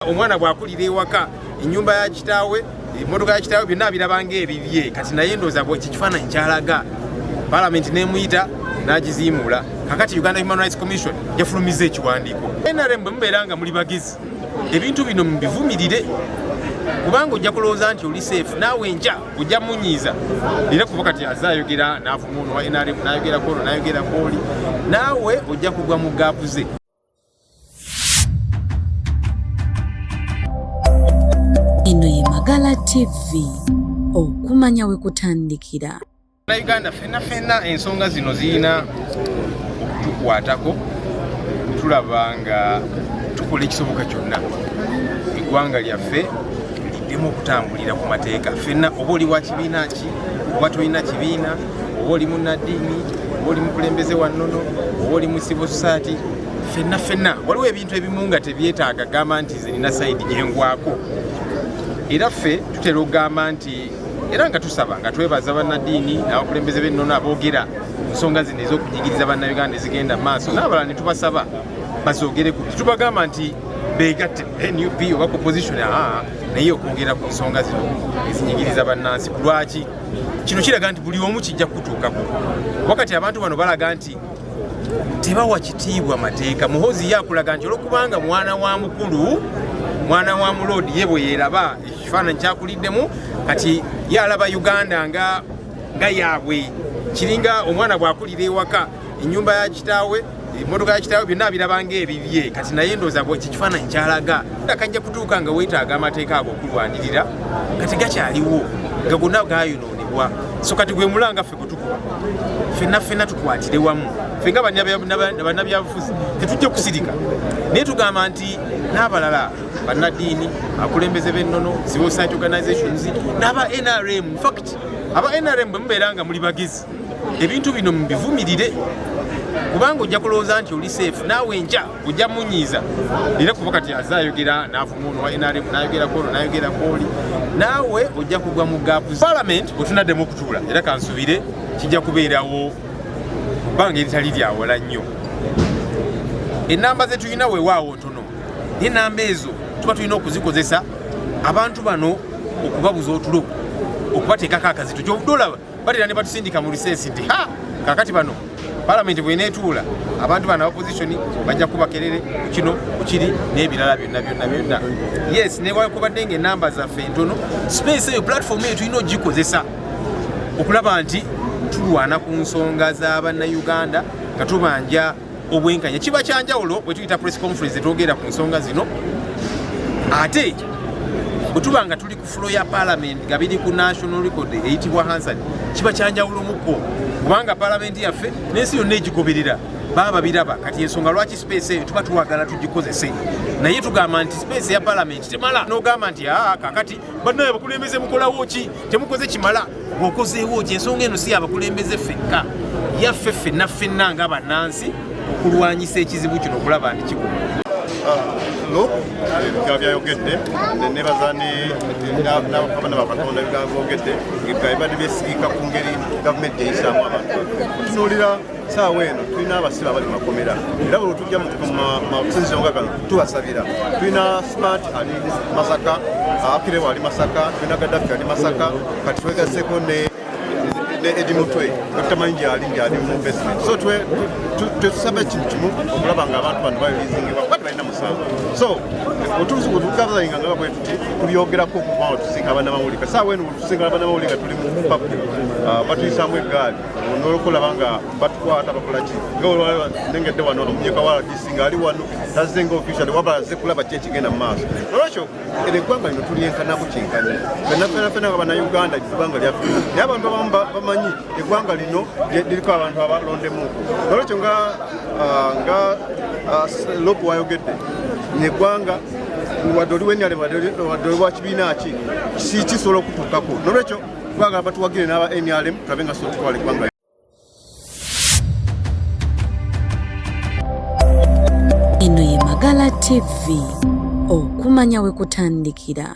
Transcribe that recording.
Omwana bwakulira ewaka ennyumba ya kitaawe emmotoka ya kitaawe byonna birabanga ebibye kati naye ndooza ekifaananyi kyalaga Parliament n'emuyita n'agiziimuula. Kakati Uganda Human Rights Commission yafulumiza ekiwandiiko. NRM bwe mubeera nga muli bagezi ebintu bino mubivumirire kubanga ojja kulowooza nti oli seefu naawe enkya ojja munyiiza era kuba kati azaayogera n'avuma ono wa NRM n'ayogera kono n'ayogera kooli naawe ojja kugwa mu gaapu ze. Eno ye Magala TV okumanya we kutandikira. Uganda fenna ensonga zino zirina okutukwatako tulaba nga tukola ekisoboka kyonna eggwanga lyaffe liddemu okutambulira ku mateeka. Fenna oba oli wa kibiina ki oba tolina kibiina oba oli munnaddiini oba oli mukulembeze wa nnono oba oli mu civil society fenna waliwo ebintu ebimu nga tebyetaaga gamba nti ze nina sayidi gyengwako. Era ffe tutera okugamba nti era nga tusaba nga twebaza bannaddiini n'abakulembeze b'ennono aboogera ku nsonga zino ez'okunyigiriza bannayuganda ezigenda mu maaso n'abalala ne tubasaba bazoogereku. Tubagamba nti beegatte NUP oba ku position naye okwogera ku nsonga zino ezinyigiriza bannansi. Ku lwaki kino kiraga nti buli omu kijja kutuukako. Wakati abantu bano balaga nti tebawa kitiibwa mateeka. Muhoozi ye akulaga nti olwokubanga mwana wa mukulu mwana wa mulodi ye bwe yeeraba ekifaananyi kyakuliddemu kati yalaba Uganda nga yaabwe. Kiringa omwana bwakulira ewaka ennyumba ya kitaawe emmotoka ya kitaawe byonna birabanga ebibye kati naye ndooza eki kifaananyi kyalaga kajja kutuuka nga weetaaga amateeka ago okulwanirira kati gakyaliwo nga gonna gayonoonebwa. So kati gwe mulanga ffe kutukuba fenna tukwatire wamu ffe nga bannabyabufuzi tetujja kusirika naye tugamba nti n'abalala bannaddiini abakulembeze b'ennono civil society organizations n'aba NRM. In fact aba NRM bwe mubeera nga muli bagezi ebintu bino mubivumirire kubanga ojja kulowooza nti oli seefu naawe enkya ojja munyiiza era kuba kati azaayogera n'avuma ono wa NRM n'ayogera kono n'ayogera kooli naawe ojja kugwa mu gaapu. Parliament bwe tunaddemu okutuula era kansubire kijja kubeerawo bbanga eritali lyawala nnyo. Ennamba ze tulina weewaawo ntono naye ennamba ezo tuba tulina okuzikozesa abantu bano okubabuza otulo okubateekako akazito kyobudolaba batera ne batusindika mu lisensi nti kakati bano Parliament bweneetuula abantu bano abapozitioni bajja kubakerere kino kukiri n'ebirala byonna. Yes newakubadde nga ennamba zaffe ntono space eyo platform eyo tulina ogikozesa okulaba nti tulwana ku nsonga z'abannayuganda nga tubanja obwenkanya. Kiba kyanjawulo bwe tuyita press conference etwogera ku nsonga zino ate bwe tuba nga tuli ku floor ya Parliament nga biri ku national record eyitibwa Hansard kiba kyanjawulo mukko kubanga Parliament yaffe n'ensi yonna egigoberera baba biraba kati ensonga lwaki space eyo tuba tuwagala tugikozese naye tugamba nti space ya Parliament temala n'ogamba nti kakati bannaye abakulembeze mukolawo ki temukoze kimala bw'okozeewo ki. Ensonga eno si abakulembeze ffekka yaffe ffenna nga bannansi okulwanyisa ekizibu kino okulaba nti kikoma. Nga byayogedde nebaza n'abakabana bakatonda byabogedde bibadde byesigika ku ngeri gavumenti eyisaamu abantu. Tutunuulira saawa eno tulina abasibe abali makomera era bwe tujja mu masinzizo nga gano tubasabira. Tulina Smart ali Masaka, Akirewa ali Masaka, tulina Gaddafi ali Masaka, kati twegaseko ne Edimutwe tutamanyi gyali mu investment. So tusaba ekintu kimu okulaba nga abantu bano bayolizingibwa kuba tebalina musango. So otugazainga nga bwe tuti tulyogerako okubawo tusinga abannamawulire. Saawa eno tusinga abannamawulire nga tuli mu papu batuyisaamu eggaali n'okulaba nga batukwata bakola ki nga nengedde wano omunyeka wa RDC nga ali wano tazze nga official wabula azze kulaba ki ekigenda mu maaso. Olwekyo eggwanga lino tulyenkanako kyenkanya fenna nga bannayuganda eggwanga lyaffe naye abantu abamu bamanyi eggwanga lino liriko abantu abalondemuko. Olwekyo nga Lopu wayogedde neggwanga wadde oli w'ennyale wadde oli wa kibiina ki si kisobola okutuukako. Nolwekyo twagala batuwagire n'aba NRM tulabe nga sobola okutwala eggwanga. Eno ye Magala TV okumanya we kutandikira.